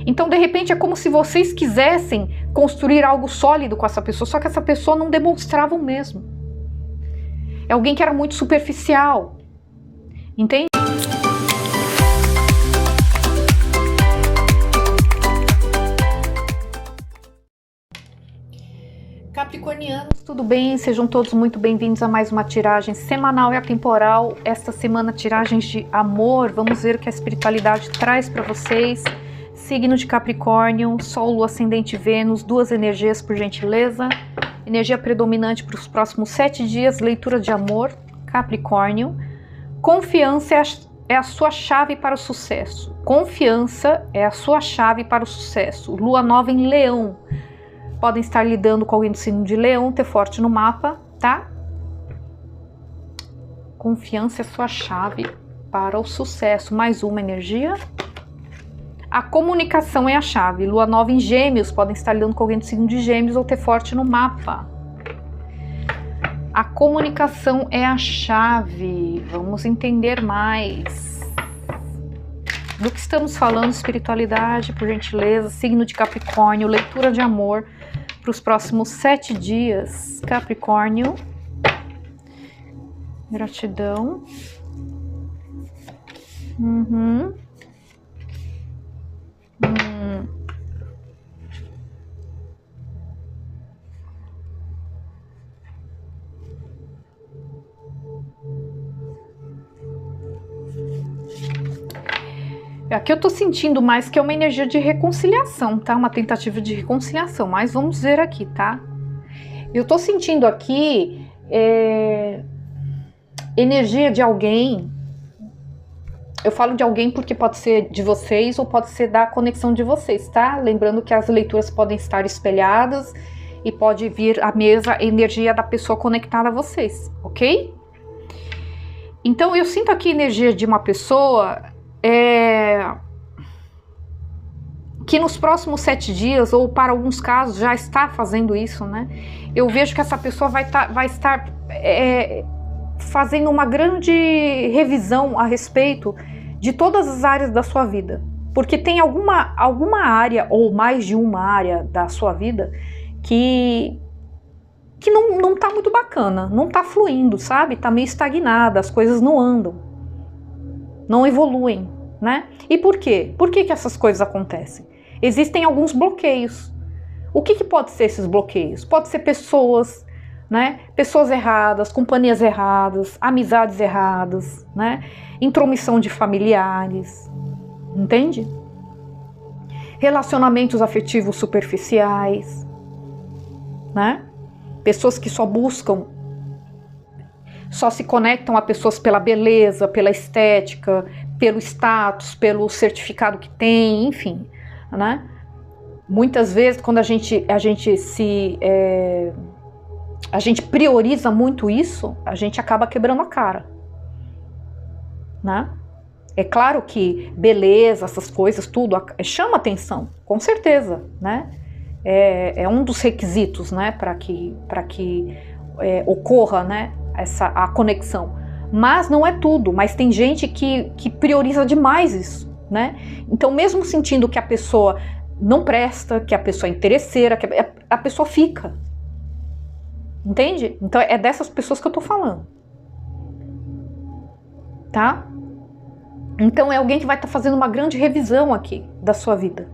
Então, de repente, é como se vocês quisessem construir algo sólido com essa pessoa, só que essa pessoa não demonstrava o mesmo. É alguém que era muito superficial, entende? Capricornianos, tudo bem? Sejam todos muito bem-vindos a mais uma tiragem semanal e atemporal. Esta semana, tiragens de amor. Vamos ver o que a espiritualidade traz para vocês. Signo de Capricórnio, Sol, Lua, Ascendente, Vênus, duas energias, por gentileza. Energia predominante para os próximos 7 dias, leitura de amor, Capricórnio. Confiança é a sua chave para o sucesso. Confiança é a sua chave para o sucesso. Lua nova em Leão. Podem estar lidando com alguém do signo de Leão, ter forte no mapa, tá? Confiança é sua chave para o sucesso. Mais uma energia. A comunicação é a chave. Lua nova em Gêmeos, podem estar lidando com alguém do signo de Gêmeos ou ter forte no mapa. A comunicação é a chave. Vamos entender mais do que estamos falando, espiritualidade, por gentileza. Signo de Capricórnio, leitura de amor para os próximos 7 dias. Capricórnio, gratidão. Aqui eu tô sentindo mais que é uma energia de reconciliação, tá? Uma tentativa de reconciliação, mas vamos ver aqui, tá? Eu tô sentindo aqui energia de alguém. Eu falo de alguém porque pode ser de vocês ou pode ser da conexão de vocês, tá? Lembrando que as leituras podem estar espelhadas e pode vir à mesa a energia da pessoa conectada a vocês, ok? Então eu sinto aqui energia de uma pessoa que nos próximos 7 dias, ou para alguns casos já está fazendo isso, né? Eu vejo que essa pessoa vai estar fazendo uma grande revisão a respeito de todas as áreas da sua vida. Porque tem alguma área, ou mais de uma área da sua vida, que não tá muito bacana, não tá fluindo, sabe? Tá meio estagnada, as coisas não andam, não evoluem, né? E por quê? Por que essas coisas acontecem? Existem alguns bloqueios. O que pode ser esses bloqueios? Pode ser pessoas, né? Pessoas erradas, companhias erradas, amizades erradas, né? Intromissão de familiares, entende? Relacionamentos afetivos superficiais, né? Pessoas que só se conectam a pessoas pela beleza, pela estética, pelo status, pelo certificado que tem, enfim, né? Muitas vezes, quando a gente prioriza muito isso, a gente acaba quebrando a cara, né? É claro que beleza, essas coisas, tudo chama atenção, com certeza, né? É um dos requisitos, né, para que ocorra, né, a conexão. Mas não é tudo, mas tem gente que prioriza demais isso, né? Então, mesmo sentindo que a pessoa não presta, que a pessoa é interesseira, que a pessoa fica. Entende? Então, é dessas pessoas que eu tô falando. Tá? Então, é alguém que vai estar fazendo uma grande revisão aqui da sua vida.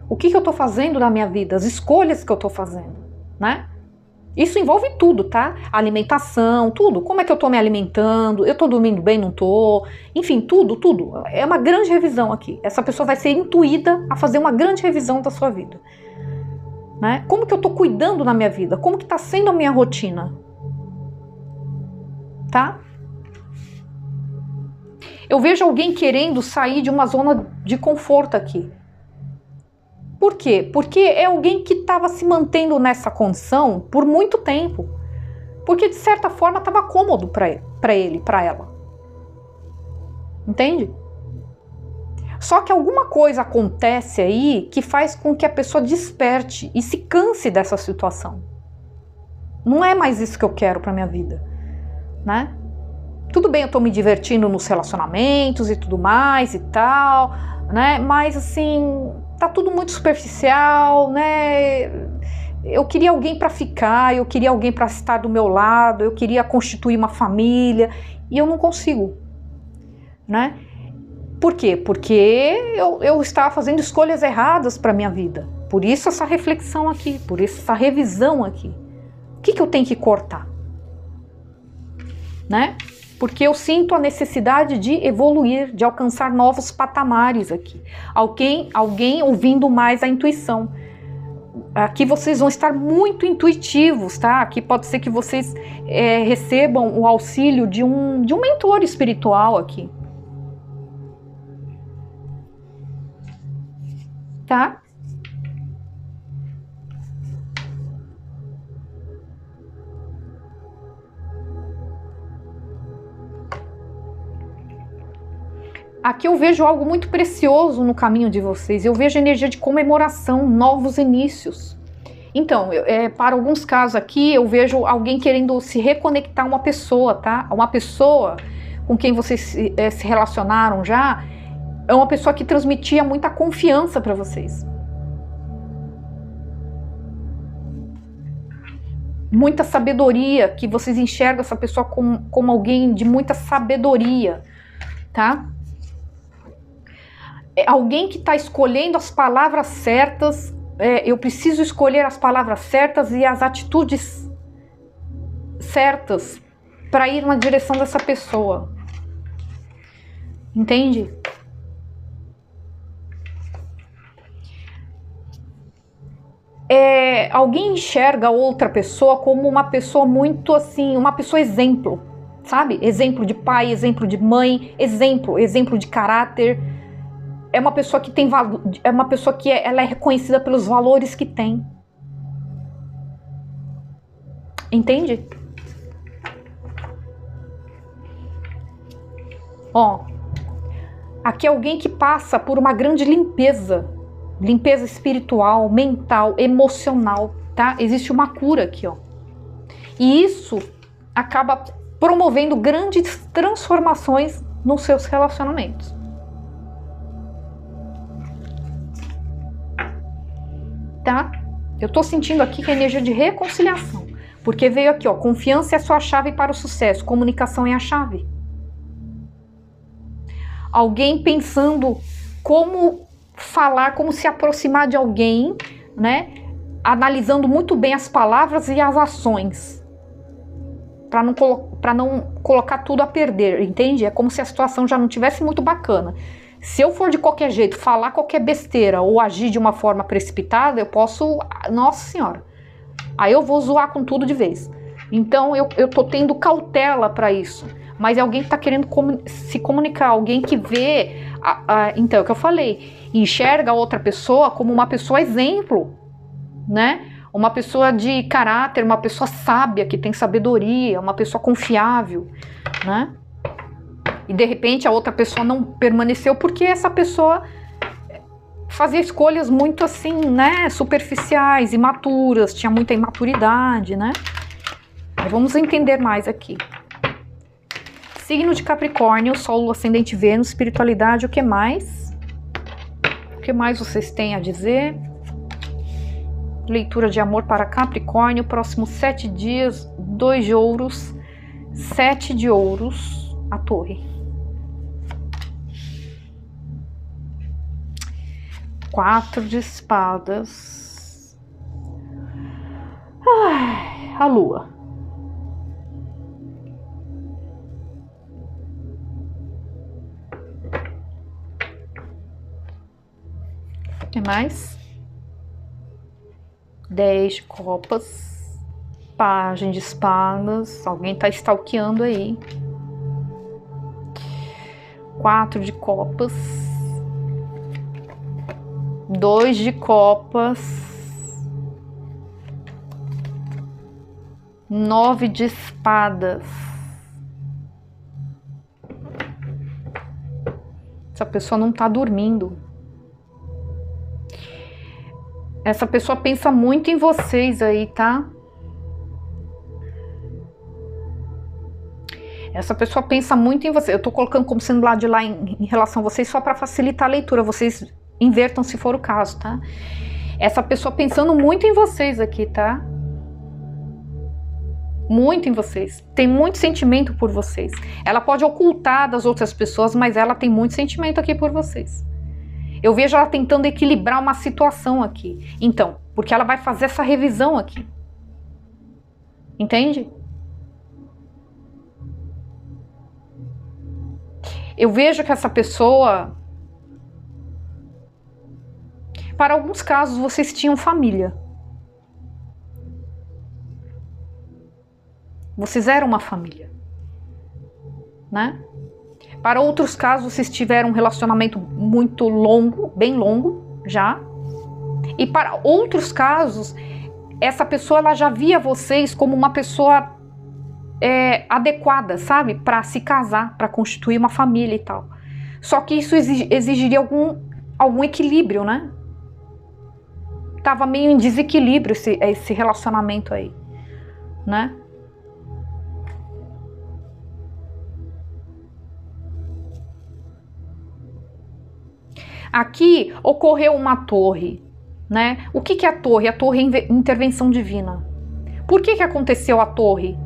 O que eu tô fazendo na minha vida? As escolhas que eu tô fazendo, né? Isso envolve tudo, tá? Alimentação, tudo. Como é que eu tô me alimentando? Eu tô dormindo bem, não tô? Enfim, tudo. É uma grande revisão aqui. Essa pessoa vai ser intuída a fazer uma grande revisão da sua vida, né? Como que eu tô cuidando na minha vida? Como que tá sendo a minha rotina? Tá? Eu vejo alguém querendo sair de uma zona de conforto aqui. Por quê? Porque é alguém que estava se mantendo nessa condição por muito tempo. Porque, de certa forma, estava cômodo para ele, para ela. Entende? Só que alguma coisa acontece aí que faz com que a pessoa desperte e se canse dessa situação. Não é mais isso que eu quero para minha vida, né? Tudo bem, eu estou me divertindo nos relacionamentos e tudo mais e tal, né? Mas assim, tá tudo muito superficial, né? Eu queria alguém para ficar, eu queria alguém para estar do meu lado, eu queria constituir uma família e eu não consigo, né? Por quê? Porque eu estava fazendo escolhas erradas para minha vida. Por isso essa reflexão aqui, por isso essa revisão aqui. O que eu tenho que cortar? Né? Porque eu sinto a necessidade de evoluir, de alcançar novos patamares aqui. Alguém ouvindo mais a intuição. Aqui vocês vão estar muito intuitivos, tá? Aqui pode ser que vocês recebam o auxílio de um mentor espiritual aqui. Tá? Aqui eu vejo algo muito precioso no caminho de vocês. Eu vejo energia de comemoração, novos inícios. Então, para alguns casos aqui, eu vejo alguém querendo se reconectar a uma pessoa, tá? Uma pessoa com quem vocês se relacionaram já, é uma pessoa que transmitia muita confiança para vocês. Muita sabedoria, que vocês enxergam essa pessoa como alguém de muita sabedoria, tá? Alguém que está escolhendo as palavras certas, eu preciso escolher as palavras certas e as atitudes certas para ir na direção dessa pessoa. Entende? Alguém enxerga outra pessoa como uma pessoa muito assim, uma pessoa exemplo, sabe? Exemplo de pai, exemplo de mãe, exemplo de caráter. É uma pessoa que tem valor, é uma pessoa que ela é reconhecida pelos valores que tem. Entende? Ó, aqui é alguém que passa por uma grande limpeza espiritual, mental, emocional, tá? Existe uma cura aqui, ó. E isso acaba promovendo grandes transformações nos seus relacionamentos. Tá? Eu tô sentindo aqui que é energia de reconciliação, porque veio aqui, ó, confiança é a sua chave para o sucesso, comunicação é a chave. Alguém pensando como falar, como se aproximar de alguém, né? Analisando muito bem as palavras e as ações, para não colocar tudo a perder, entende? É como se a situação já não tivesse muito bacana. Se eu for de qualquer jeito, falar qualquer besteira ou agir de uma forma precipitada, eu posso... Nossa Senhora! Aí eu vou zoar com tudo de vez. Então eu tô tendo cautela para isso. Mas é alguém que tá querendo se comunicar, alguém que vê... Então, é o que eu falei. Enxerga a outra pessoa como uma pessoa exemplo, né? Uma pessoa de caráter, uma pessoa sábia, que tem sabedoria, uma pessoa confiável, né? E de repente a outra pessoa não permaneceu porque essa pessoa fazia escolhas muito assim, né, superficiais, imaturas, tinha muita imaturidade, né? Mas vamos entender mais aqui. Signo de Capricórnio, Sol, Ascendente, Vênus, espiritualidade, o que mais? O que mais vocês têm a dizer? Leitura de amor para Capricórnio, próximos 7 dias, 2 de ouros, 7 de ouros, a torre. 4 de espadas. Ai, a lua. O que mais? 10 de copas. Pagem de espadas. Alguém tá stalkeando aí. 4 de copas. 2 de copas, 9 de espadas. Essa pessoa não tá dormindo. Essa pessoa pensa muito em vocês aí, tá? Essa pessoa pensa muito em você. Eu tô colocando como sendo lá de lá em relação a vocês só para facilitar a leitura. Vocês invertam se for o caso, tá? Essa pessoa pensando muito em vocês aqui, tá? Muito em vocês. Tem muito sentimento por vocês. Ela pode ocultar das outras pessoas, mas ela tem muito sentimento aqui por vocês. Eu vejo ela tentando equilibrar uma situação aqui. Então, porque ela vai fazer essa revisão aqui. Entende? Eu vejo que essa pessoa... Para alguns casos, vocês tinham família. Vocês eram uma família. Né? Para outros casos, vocês tiveram um relacionamento muito longo, bem longo, já. E para outros casos, essa pessoa ela já via vocês como uma pessoa adequada, sabe? Para se casar, para constituir uma família e tal. Só que isso exigiria algum equilíbrio, né? Tava meio em desequilíbrio esse relacionamento aí, né? Aqui ocorreu uma torre, né? O que é a torre? A torre é intervenção divina. Por que aconteceu a torre?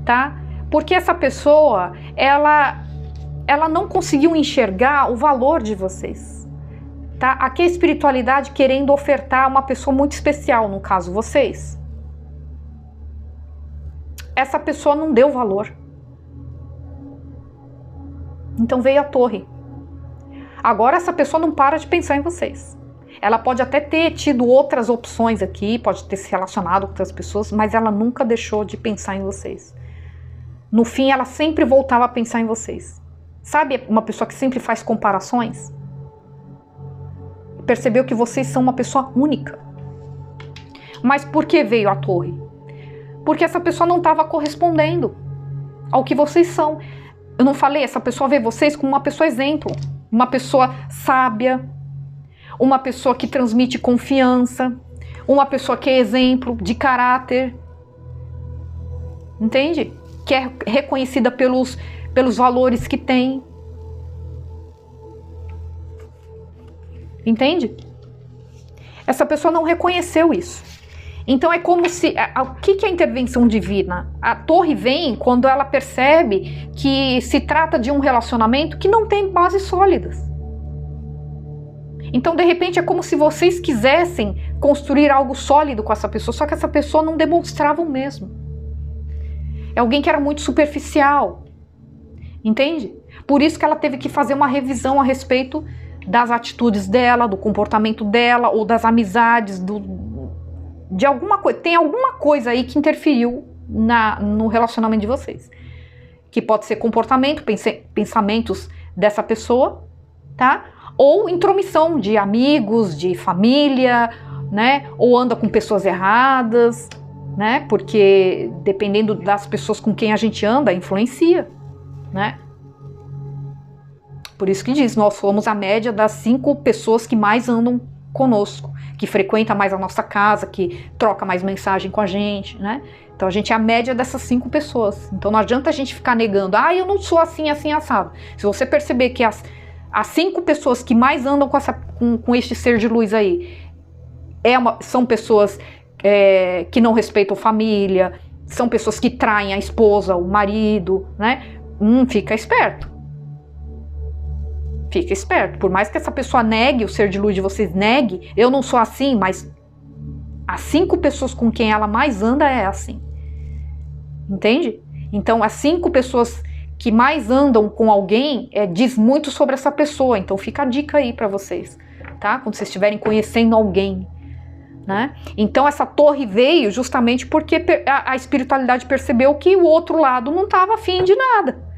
Tá? Porque essa pessoa, ela não conseguiu enxergar o valor de vocês. Tá? Aqui é a espiritualidade querendo ofertar uma pessoa muito especial, no caso vocês. Essa pessoa não deu valor. Então veio a torre. Agora essa pessoa não para de pensar em vocês. Ela pode até ter tido outras opções aqui, pode ter se relacionado com outras pessoas, mas ela nunca deixou de pensar em vocês. No fim, ela sempre voltava a pensar em vocês. Sabe uma pessoa que sempre faz comparações? Percebeu que vocês são uma pessoa única. Mas por que veio a torre? Porque essa pessoa não estava correspondendo ao que vocês são. Eu não falei, essa pessoa vê vocês como uma pessoa exemplo. Uma pessoa sábia, uma pessoa que transmite confiança, uma pessoa que é exemplo de caráter, entende? Que é reconhecida pelos valores que tem, entende? Essa pessoa não reconheceu isso. Então é como se... O que é a intervenção divina? A torre vem quando ela percebe que se trata de um relacionamento que não tem bases sólidas. Então, de repente, é como se vocês quisessem construir algo sólido com essa pessoa, só que essa pessoa não demonstrava o mesmo. É alguém que era muito superficial. Entende? Por isso que ela teve que fazer uma revisão a respeito das atitudes dela, do comportamento dela, ou das amizades, de alguma coisa. Tem alguma coisa aí que interferiu no relacionamento de vocês. Que pode ser comportamento, pensamentos dessa pessoa, tá? Ou intromissão de amigos, de família, né? Ou anda com pessoas erradas, né? Porque dependendo das pessoas com quem a gente anda, influencia, né? Por isso que diz, nós somos a média das 5 pessoas que mais andam conosco, que frequenta mais a nossa casa, que troca mais mensagem com a gente, né? Então a gente é a média dessas 5 pessoas. Então não adianta a gente ficar negando, eu não sou assim, assim, assado. Se você perceber que as 5 pessoas que mais andam com este ser de luz aí são pessoas que não respeitam família, são pessoas que traem a esposa, o marido, né? Fica esperto. Fica esperto. Por mais que essa pessoa negue, o ser de luz de vocês negue, eu não sou assim, mas as 5 pessoas com quem ela mais anda é assim. Entende? Então, as 5 pessoas que mais andam com alguém diz muito sobre essa pessoa. Então, fica a dica aí para vocês, tá? Quando vocês estiverem conhecendo alguém, né? Então, essa torre veio justamente porque a espiritualidade percebeu que o outro lado não estava afim de nada.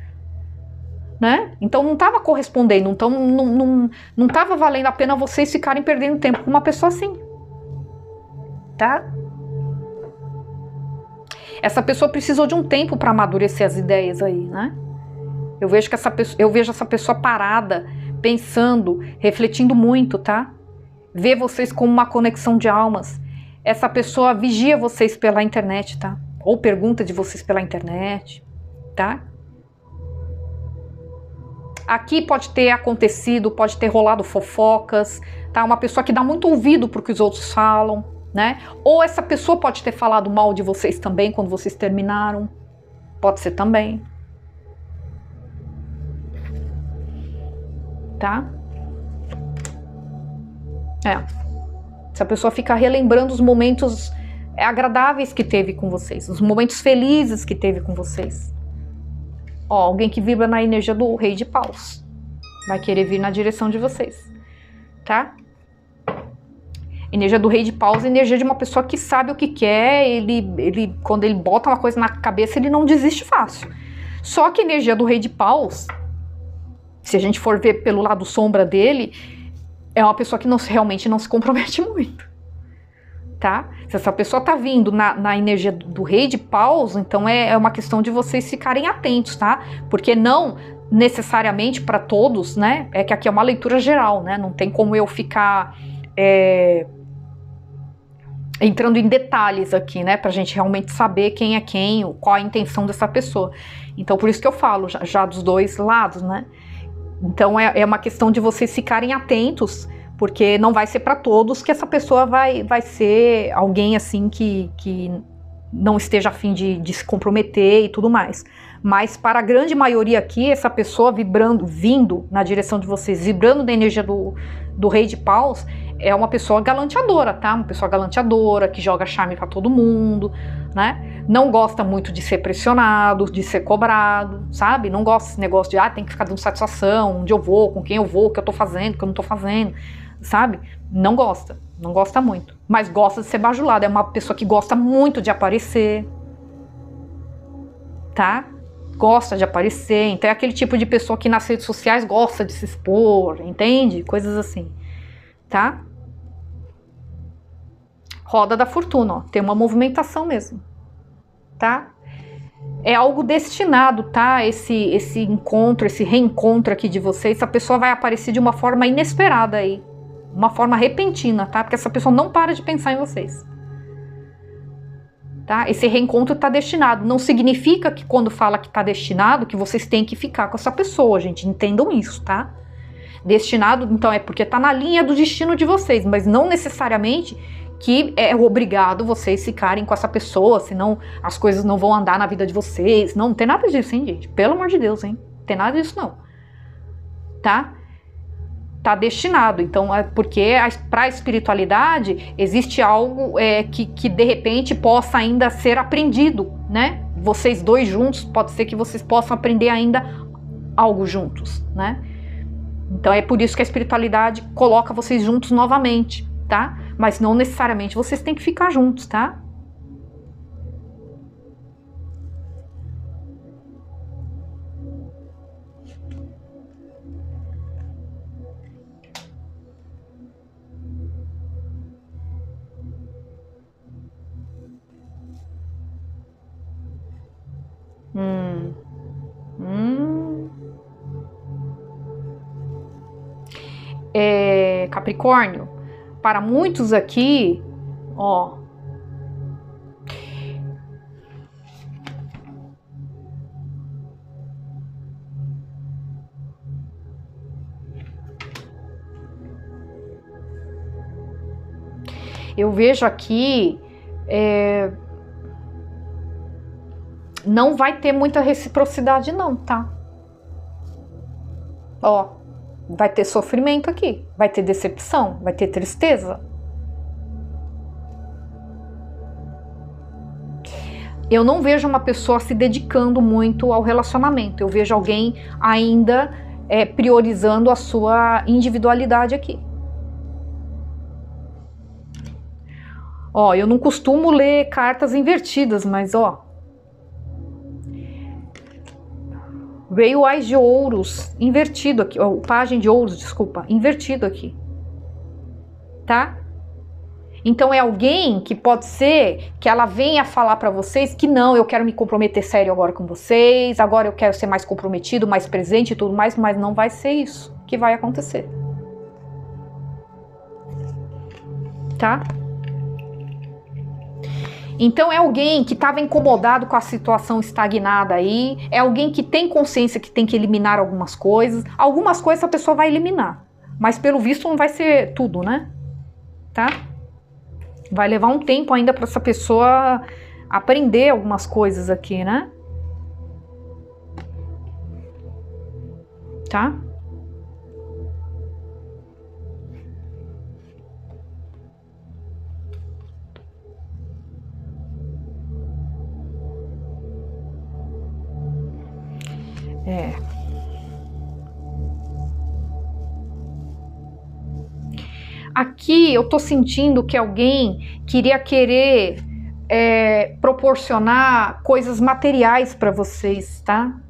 Né? Então não estava correspondendo, então não estava valendo a pena vocês ficarem perdendo tempo com uma pessoa assim, tá? Essa pessoa precisou de um tempo para amadurecer as ideias aí, né? Eu vejo essa pessoa parada, pensando, refletindo muito, tá? Vê vocês como uma conexão de almas. Essa pessoa vigia vocês pela internet, tá? Ou pergunta de vocês pela internet, tá? Aqui pode ter acontecido, pode ter rolado fofocas, tá? Uma pessoa que dá muito ouvido pro que os outros falam, né? Ou essa pessoa pode ter falado mal de vocês também quando vocês terminaram. Pode ser também. Tá? Essa pessoa fica relembrando os momentos agradáveis que teve com vocês, os momentos felizes que teve com vocês. Ó, alguém que vibra na energia do Rei de Paus vai querer vir na direção de vocês, tá? Energia do Rei de Paus é energia de uma pessoa que sabe o que quer. Ele quando ele bota uma coisa na cabeça, ele não desiste fácil. Só que a energia do Rei de Paus, se a gente for ver pelo lado sombra dele, é uma pessoa que realmente não se compromete muito, tá? Se essa pessoa tá vindo na energia do Rei de Paus, então é uma questão de vocês ficarem atentos, tá? Porque não necessariamente para todos, né? É que aqui é uma leitura geral, né? Não tem como eu ficar entrando em detalhes aqui, né? Pra gente realmente saber quem é quem, qual a intenção dessa pessoa. Então, por isso que eu falo já dos dois lados, né? Então, é uma questão de vocês ficarem atentos, porque não vai ser para todos que essa pessoa vai ser alguém assim que não esteja a fim de se comprometer e tudo mais. Mas para a grande maioria aqui, essa pessoa vindo na direção de vocês, vibrando da energia do Rei de Paus, é uma pessoa galanteadora, tá? Uma pessoa galanteadora, que joga charme para todo mundo, né? Não gosta muito de ser pressionado, de ser cobrado, sabe? Não gosta desse negócio de, tem que ficar dando satisfação, onde eu vou, com quem eu vou, o que eu tô fazendo, o que eu não tô fazendo, sabe? Não gosta muito. Mas gosta de ser bajulada, é uma pessoa que gosta muito de aparecer, tá? Gosta de aparecer, então é aquele tipo de pessoa que nas redes sociais gosta de se expor, entende? Coisas assim, tá? Roda da fortuna, ó, tem uma movimentação mesmo, tá? É algo destinado, tá? Esse encontro, esse reencontro aqui de vocês, essa pessoa vai aparecer de uma forma inesperada aí, uma forma repentina, tá? Porque essa pessoa não para de pensar em vocês. Tá? Esse reencontro está destinado. Não significa que quando fala que está destinado, que vocês têm que ficar com essa pessoa, gente. Entendam isso, tá? Destinado, então, é porque está na linha do destino de vocês, mas não necessariamente que é obrigado vocês ficarem com essa pessoa, senão as coisas não vão andar na vida de vocês. Não tem nada disso, hein, gente? Pelo amor de Deus, hein? Não tem nada disso, não. Tá? Tá destinado, então porque para a espiritualidade existe algo que de repente possa ainda ser aprendido, né? Vocês dois juntos, pode ser que vocês possam aprender ainda algo juntos, né? Então é por isso que a espiritualidade coloca vocês juntos novamente, tá? Mas não necessariamente vocês têm que ficar juntos, tá? Capricórnio, para muitos aqui, ó, eu vejo aqui, não vai ter muita reciprocidade não, tá? Ó, vai ter sofrimento aqui, vai ter decepção, vai ter tristeza. Eu não vejo uma pessoa se dedicando muito ao relacionamento, eu vejo alguém ainda priorizando a sua individualidade aqui. Ó, eu não costumo ler cartas invertidas, mas ó, veio o Ás de Ouros invertido aqui, o Pajem de Ouros, desculpa, invertido aqui, tá? Então é alguém que pode ser que ela venha falar pra vocês que não, eu quero me comprometer sério agora com vocês, agora eu quero ser mais comprometido, mais presente e tudo mais, mas não vai ser isso que vai acontecer, tá? Então é alguém que estava incomodado com a situação estagnada aí, é alguém que tem consciência que tem que eliminar algumas coisas a pessoa vai eliminar, mas pelo visto não vai ser tudo, né? Tá? Vai levar um tempo ainda para essa pessoa aprender algumas coisas aqui, né? Tá? Aqui eu tô sentindo que alguém querer proporcionar coisas materiais para vocês, tá?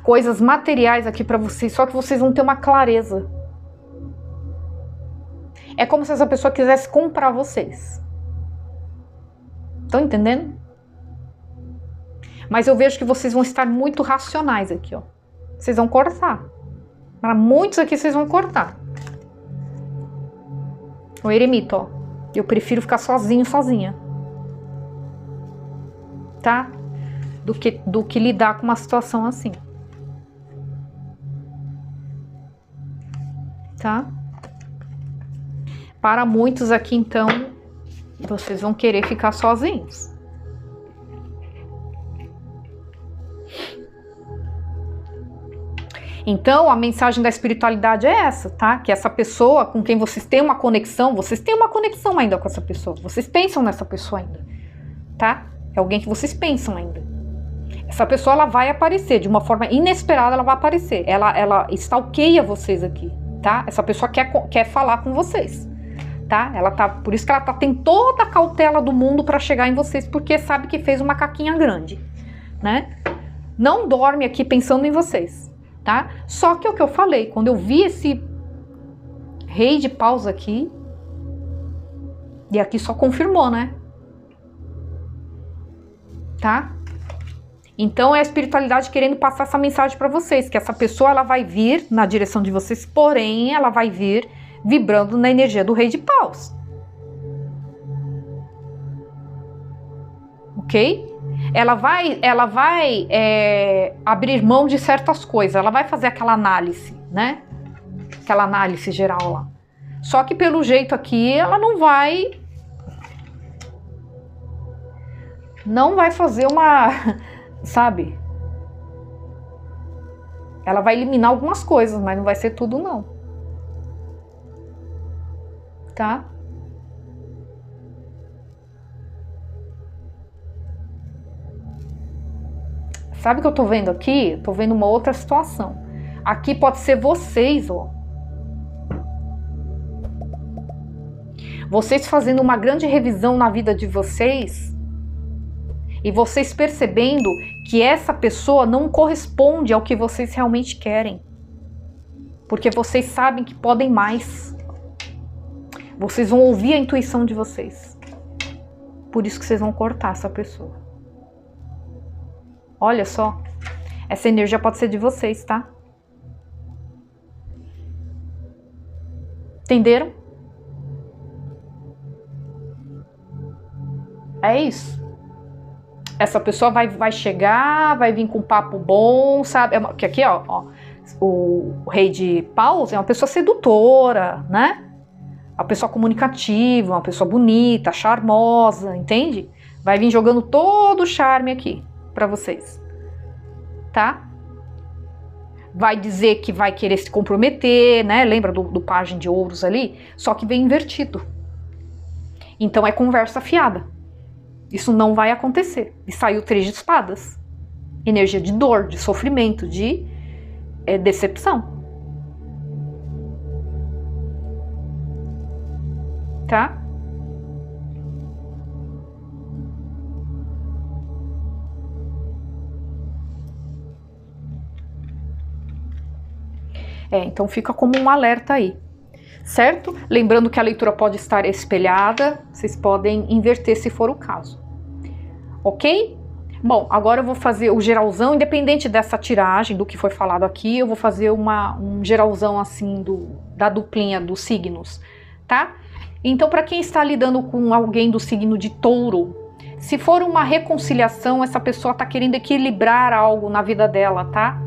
Coisas materiais aqui para vocês, só que vocês vão ter uma clareza. É como se essa pessoa quisesse comprar vocês. Estão entendendo? Mas eu vejo que vocês vão estar muito racionais aqui, ó. Vocês vão cortar. Para muitos aqui vocês vão cortar. O eremita, ó. Eu prefiro ficar sozinho, sozinha. Tá? Do que lidar com uma situação assim. Tá? Para muitos aqui, então, vocês vão querer ficar sozinhos. Então, a mensagem da espiritualidade é essa, tá? Que essa pessoa com quem vocês têm uma conexão ainda com essa pessoa. Vocês pensam nessa pessoa ainda, tá? É alguém que vocês pensam ainda. Essa pessoa, ela vai aparecer, de uma forma inesperada ela vai aparecer. Ela stalkeia vocês aqui, tá? Essa pessoa quer falar com vocês, tá? Por isso que ela tem toda a cautela do mundo para chegar em vocês, porque sabe que fez uma caquinha grande, né? Não dorme aqui pensando em vocês. Tá? Só que é o que eu falei, quando eu vi esse rei de paus aqui, e aqui só confirmou, né? Tá? Então é a espiritualidade querendo passar essa mensagem para vocês, que essa pessoa ela vai vir na direção de vocês, porém ela vai vir vibrando na energia do rei de paus. Ok? Ela vai abrir mão de certas coisas, ela vai fazer aquela análise, né? Aquela análise geral lá. Só que pelo jeito aqui, ela não vai fazer uma, sabe? Ela vai eliminar algumas coisas, mas não vai ser tudo não. Tá? Sabe o que eu tô vendo aqui? Tô vendo uma outra situação. Aqui pode ser vocês, ó. Vocês fazendo uma grande revisão na vida de vocês e vocês percebendo que essa pessoa não corresponde ao que vocês realmente querem. Porque vocês sabem que podem mais. Vocês vão ouvir a intuição de vocês. Por isso que vocês vão cortar essa pessoa. Olha só, essa energia pode ser de vocês, tá? Entenderam? É isso. Essa pessoa vai chegar, vai vir com um papo bom, sabe? Que aqui, ó, o rei de paus é uma pessoa sedutora, né? Uma pessoa comunicativa, uma pessoa bonita, charmosa, entende? Vai vir jogando todo o charme aqui para vocês, tá? Vai dizer que vai querer se comprometer, né? Lembra do pajem de ouros ali? Só que vem invertido. Então é conversa fiada. Isso não vai acontecer. E saiu o 3 de espadas. Energia de dor, de sofrimento, de decepção. Tá? Então fica como um alerta aí, certo? Lembrando que a leitura pode estar espelhada, vocês podem inverter se for o caso, ok? Bom, agora eu vou fazer o geralzão, independente dessa tiragem, do que foi falado aqui, eu vou fazer um geralzão assim da duplinha dos signos, tá? Então, para quem está lidando com alguém do signo de Touro, se for uma reconciliação, essa pessoa está querendo equilibrar algo na vida dela, tá?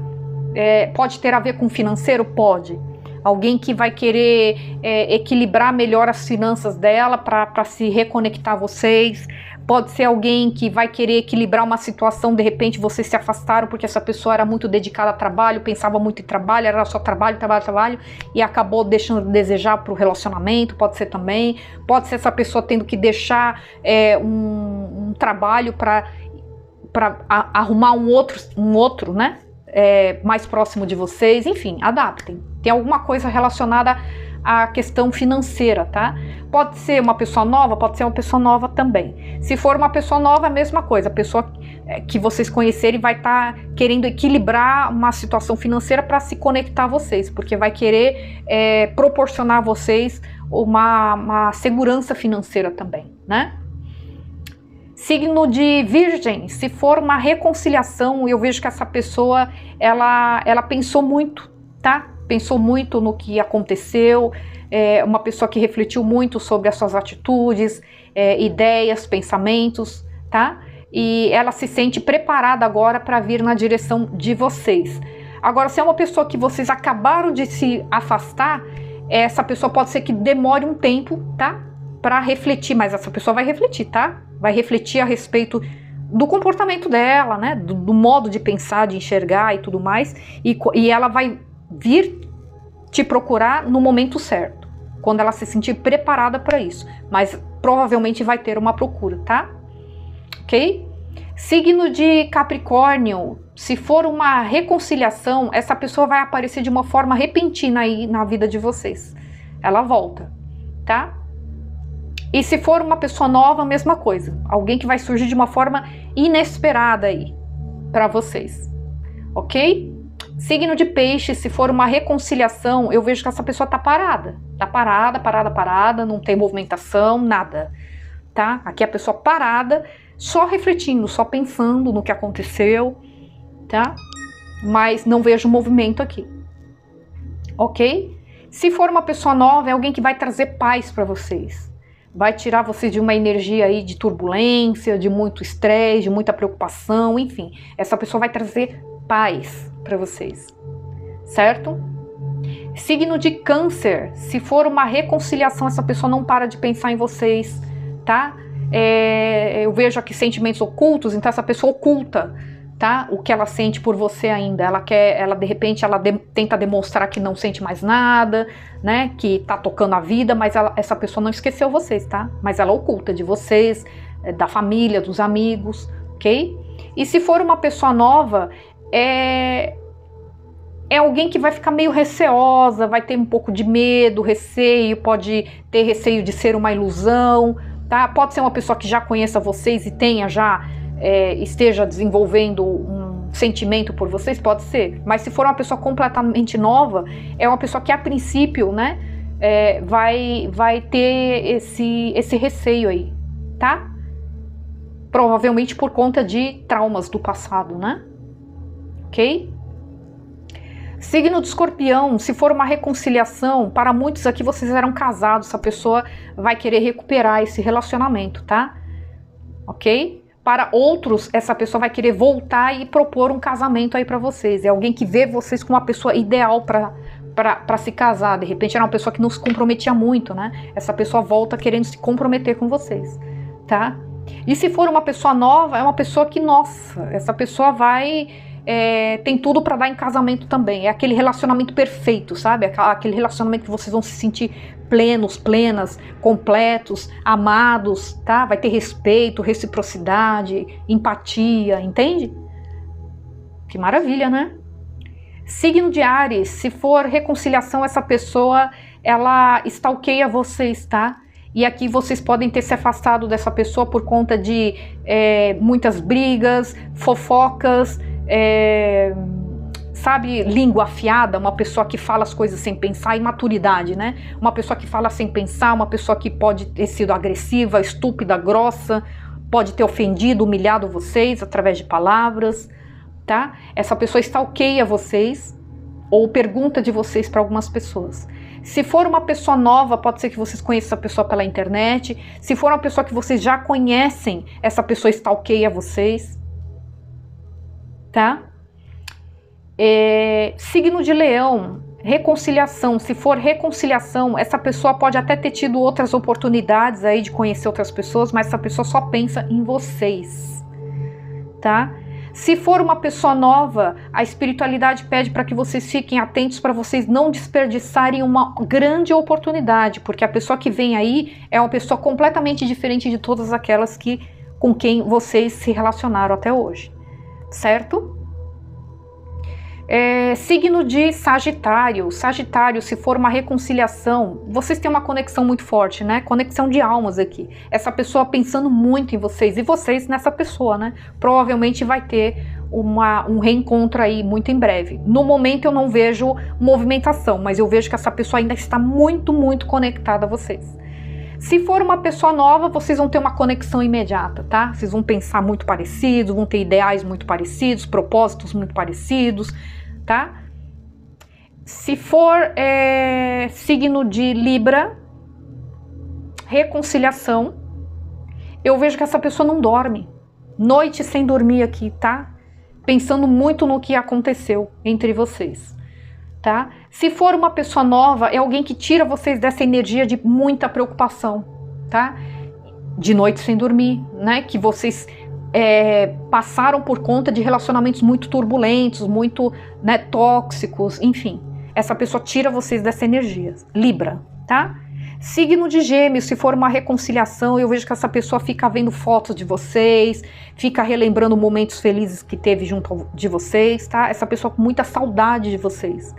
Pode ter a ver com financeiro? Pode. Alguém que vai querer equilibrar melhor as finanças dela para se reconectar a vocês. Pode ser alguém que vai querer equilibrar uma situação, de repente vocês se afastaram porque essa pessoa era muito dedicada ao trabalho, pensava muito em trabalho, era só trabalho, e acabou deixando de desejar para o relacionamento, pode ser também. Pode ser essa pessoa tendo que deixar um trabalho para arrumar um outro, né? Mais próximo de vocês, enfim, adaptem. Tem alguma coisa relacionada à questão financeira, tá? Pode ser uma pessoa nova, pode ser uma pessoa nova também. Se for uma pessoa nova, a mesma coisa. A pessoa que vocês conhecerem vai estar querendo equilibrar uma situação financeira para se conectar a vocês, porque vai querer proporcionar a vocês uma segurança financeira também, né? Signo de Virgem, se for uma reconciliação, eu vejo que essa pessoa, ela pensou muito, tá? Pensou muito no que aconteceu, uma pessoa que refletiu muito sobre as suas atitudes, ideias, pensamentos, tá? E ela se sente preparada agora para vir na direção de vocês. Agora, se é uma pessoa que vocês acabaram de se afastar, essa pessoa pode ser que demore um tempo, tá? Para refletir, mas essa pessoa vai refletir, tá? Vai refletir a respeito do comportamento dela, né? Do modo de pensar, de enxergar e tudo mais. E ela vai vir te procurar no momento certo, quando ela se sentir preparada para isso. Mas provavelmente vai ter uma procura, tá? Ok? Signo de Capricórnio, se for uma reconciliação, essa pessoa vai aparecer de uma forma repentina aí na vida de vocês. Ela volta, tá? E se for uma pessoa nova, a mesma coisa. Alguém que vai surgir de uma forma inesperada aí para vocês, ok? Signo de Peixe, se for uma reconciliação, eu vejo que essa pessoa tá parada. Tá parada, não tem movimentação, nada, tá? Aqui a pessoa parada, só refletindo, só pensando no que aconteceu, tá? Mas não vejo movimento aqui, ok? Se for uma pessoa nova, é alguém que vai trazer paz para vocês. Vai tirar vocês de uma energia aí de turbulência, de muito estresse, de muita preocupação, enfim. Essa pessoa vai trazer paz para vocês, certo? Signo de Câncer, se for uma reconciliação, essa pessoa não para de pensar em vocês, tá? Eu vejo aqui sentimentos ocultos, então essa pessoa oculta, tá? O que ela sente por você ainda. De repente, ela tenta demonstrar que não sente mais nada, né? Que tá tocando a vida, mas essa pessoa não esqueceu vocês, tá? Mas ela oculta de vocês, da família, dos amigos, ok? E se for uma pessoa nova, é alguém que vai ficar meio receosa, vai ter um pouco de medo, receio, pode ter receio de ser uma ilusão, tá? Pode ser uma pessoa que já conheça vocês e esteja desenvolvendo um sentimento por vocês, pode ser. Mas se for uma pessoa completamente nova, é uma pessoa que a princípio, né, vai ter esse receio aí, tá? Provavelmente por conta de traumas do passado, né? Ok? Signo de Escorpião, se for uma reconciliação, para muitos aqui vocês eram casados, essa pessoa vai querer recuperar esse relacionamento, tá? Ok? Para outros, essa pessoa vai querer voltar e propor um casamento aí para vocês. É alguém que vê vocês como uma pessoa ideal para se casar. De repente era uma pessoa que não se comprometia muito, né? Essa pessoa volta querendo se comprometer com vocês, tá? E se for uma pessoa nova, é uma pessoa que, nossa, essa pessoa tem tudo para dar em casamento também. É aquele relacionamento perfeito, sabe? Aquele relacionamento que vocês vão se sentir plenos, plenas, completos, amados, tá? Vai ter respeito, reciprocidade, empatia, entende? Que maravilha, né? Signo de Áries, se for reconciliação, essa pessoa, ela stalkeia vocês, tá? E aqui vocês podem ter se afastado dessa pessoa por conta de muitas brigas, fofocas, sabe, língua afiada, uma pessoa que fala as coisas sem pensar, imaturidade, né? Uma pessoa que fala sem pensar, uma pessoa que pode ter sido agressiva, estúpida, grossa, pode ter ofendido, humilhado vocês através de palavras, tá? Essa pessoa stalkeia vocês ou pergunta de vocês para algumas pessoas. Se for uma pessoa nova, pode ser que vocês conheçam essa pessoa pela internet. Se for uma pessoa que vocês já conhecem, essa pessoa stalkeia vocês. Tá? Signo de Leão, reconciliação. Se for reconciliação, essa pessoa pode até ter tido outras oportunidades aí de conhecer outras pessoas, mas essa pessoa só pensa em vocês. Tá? Se for uma pessoa nova, a espiritualidade pede para que vocês fiquem atentos para vocês não desperdiçarem uma grande oportunidade, porque a pessoa que vem aí é uma pessoa completamente diferente de todas aquelas com quem vocês se relacionaram até hoje, certo? Signo de Sagitário. Sagitário, se for uma reconciliação, vocês têm uma conexão muito forte, né? Conexão de almas aqui. Essa pessoa pensando muito em vocês e vocês nessa pessoa, né? Provavelmente vai ter um reencontro aí muito em breve. No momento eu não vejo movimentação, mas eu vejo que essa pessoa ainda está muito, muito conectada a vocês. Se for uma pessoa nova, vocês vão ter uma conexão imediata, tá? Vocês vão pensar muito parecidos, vão ter ideais muito parecidos, propósitos muito parecidos, tá? Se for signo de Libra, reconciliação, eu vejo que essa pessoa não dorme. Noite sem dormir aqui, tá? Pensando muito no que aconteceu entre vocês. Tá? Se for uma pessoa nova, é alguém que tira vocês dessa energia de muita preocupação, tá? De noite sem dormir, né? Que vocês passaram por conta de relacionamentos muito turbulentos, muito, né, tóxicos, enfim. Essa pessoa tira vocês dessa energia. Libra, tá? Signo de Gêmeos, se for uma reconciliação, eu vejo que essa pessoa fica vendo fotos de vocês, fica relembrando momentos felizes que teve junto de vocês, tá? Essa pessoa com muita saudade de vocês.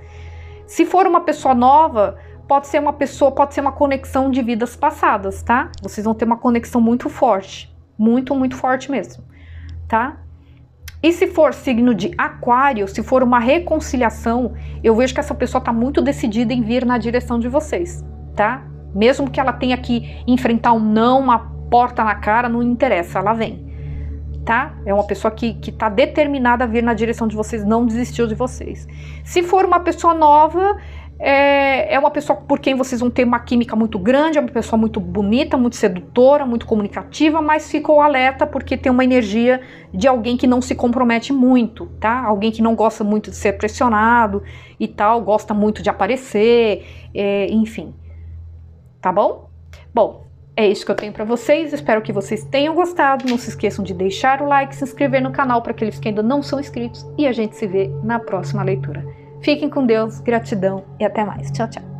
Se for uma pessoa nova, pode ser uma conexão de vidas passadas, tá? Vocês vão ter uma conexão muito forte, muito, muito forte mesmo, tá? E se for signo de Aquário, se for uma reconciliação, eu vejo que essa pessoa está muito decidida em vir na direção de vocês, tá? Mesmo que ela tenha que enfrentar um não, uma porta na cara, não interessa, ela vem, tá? É uma pessoa que está determinada a vir na direção de vocês, não desistiu de vocês. Se for uma pessoa nova, é uma pessoa por quem vocês vão ter uma química muito grande, é uma pessoa muito bonita, muito sedutora, muito comunicativa, mas ficou alerta porque tem uma energia de alguém que não se compromete muito, tá? Alguém que não gosta muito de ser pressionado e tal, gosta muito de aparecer, enfim. Tá bom? Bom, é isso que eu tenho para vocês, espero que vocês tenham gostado, não se esqueçam de deixar o like, se inscrever no canal para aqueles que ainda não são inscritos e a gente se vê na próxima leitura. Fiquem com Deus, gratidão e até mais. Tchau, tchau.